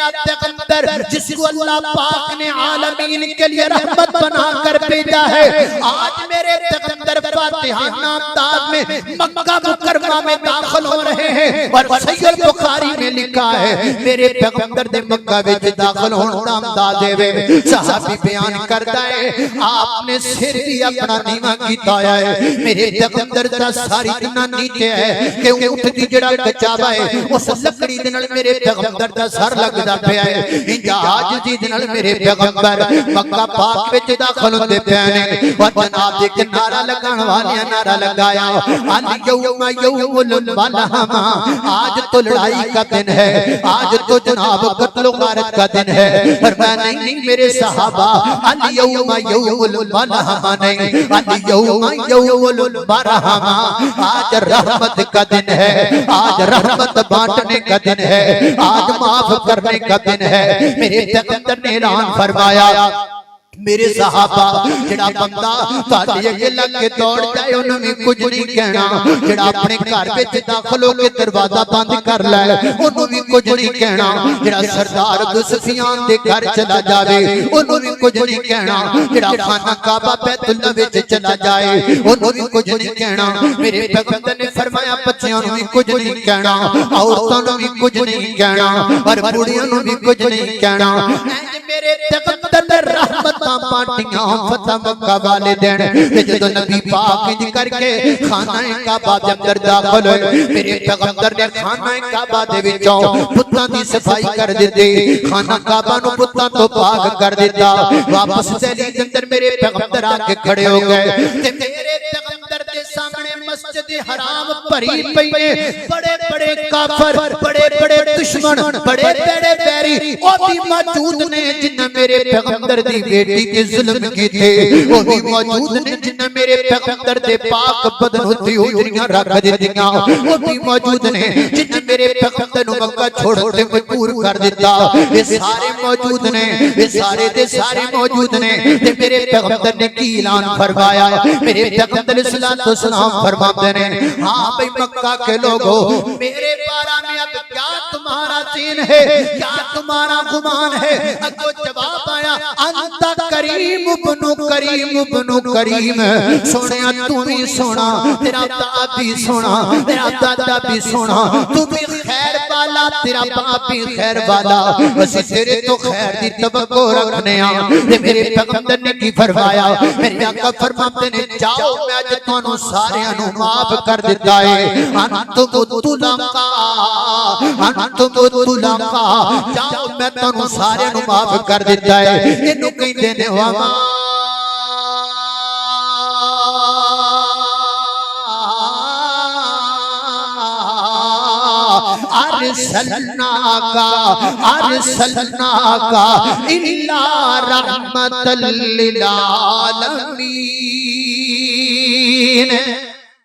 میرا پیغمبر جس کو اللہ پاک نے عالمین کے لیے رحمت بنا کر بھیجا ہے، آج میرے پیغمبر فاتحہ نامدار میں مکہ مکرمہ میں داخل ہو رہے ہیں، اور صحیح بخاری میں لکھا ہے میرے پیغمبر دے مکہ وچ داخل ہون دا امداد دے صحابی بیان کردا ہے آپ نے سر بھی اپنا نیواں کیتا ہے، میرے پیغمبر دا ساری اتنا نیچے ہے کہ اونٹ دی جڑا کچاوا ہے اس لکڑی دے نال میرے پیغمبر دا سر لگدا پیا ہے، انجاج دی دے نال میرے پیغمبر مکہ پاک وچ داخل ہوندے پئے نے، اور جناب ایک نعرہ لگان والے نعرہ لگایا الیوم یوم البلہم، آج تو لڑائی کا دن ہے، آج تو جناب قتل و غارت کا دن ہے، فرمایا نہیں میرے صحابہ الیوم یوم البلہم نہیں، الیوم یوم البرہم، آج رحمت کا دن ہے، آج رحمت بانٹنے کا دن ہے، آج معاف کرنے کا دن ہے۔ میرے پیغمبر نے اعلان فرمایا میرے صحابہ جڑا بندہ تہاڈے اگے لگ کے دوڑ جائے انہوں نے کچھ نہیں کہنا، جڑا اپنے گھر وچ داخل ہو کے دروازہ بند کر لے انہوں نے کچھ نہیں کہنا، جڑا سردار ابو سفیان دے گھر چلا جاوے انہوں نے کچھ نہیں کہنا، جڑا خانہ کعبہ بیت اللہ وچ چلا جائے انہوں نے کچھ نہیں کہنا۔ میرے پیغمبر نے فرمایا بچیاں نوں بھی کچھ نہیں کہنا، عورتاں نوں بھی کچھ نہیں کہنا، اور بوڑھیاں نوں بھی کچھ نہیں کہنا۔ میرے پیغمبر نے رحمت پارٹیاں فتح مکہ والے دن جدو نبی پاک انج کر کے خانہ کعبہ دے اندر داخل ہوئے، میرے پیغمبر نے خانہ کعبہ دے وچوں بتاں دی صفائی کر دتی، خانہ کعبہ نو بتاں تو پاک کر دیتا، واپس دہلیز دے اندر میرے پیغمبر آ کے کھڑے ہو گئے تے میرے پیغمبر دے سامنے مسجد حرام بھری پئی ہے، بڑے بڑے کافر، بڑے بڑے دشمن، بڑے بڑے بیری او بھی موجود نے جنہاں میرے پیغمبر دی بیٹی کے ظلم کی تھے، وہ بھی موجود نے جنہاں میرے پیغمبر دے پاک بدن ہوتی ہوجریاں رکھ دیتیاں، وہ بھی موجود نے جنہاں میرے پیغمبر نو مکہ چھوڑتے مجبور کر دیتا، یہ سارے موجود نے، یہ سارے دے سارے موجود نے، تے میرے پیغمبر نے کی اعلان فرمایا، میرے پیغمبر علیہ السلام فرماتے ہیں ہاں بھئی مکہ کے لوگوں میرے بارے میں اب کیا تمہارا دین ہے، کیا تمہارا گمان ہے؟ اگو جواب آیا انت کریم ابن کریم ابن کریم، سونیا تو بھی سونا، تیرا باپ بھی سونا، تیرا دادا بھی سونا، تو بھی خیر والا، تیرا باپ بھی خیر والا، بس تیرے تو خیر دی توقع رکھنے آ۔ میرے پیغمبر نے کی فرمایا، میرے آقا فرماتے نے جاؤ میں اج تانوں ساریاں نوں معاف کر دیتا ہے، انتم الطلقاء انتم الطلقاء، جاؤ میں تانوں ساریاں نوں معاف کر دیتا ہے۔ اینوں کہندے نے وما ارسلناک الا رحمتا للعالمین۔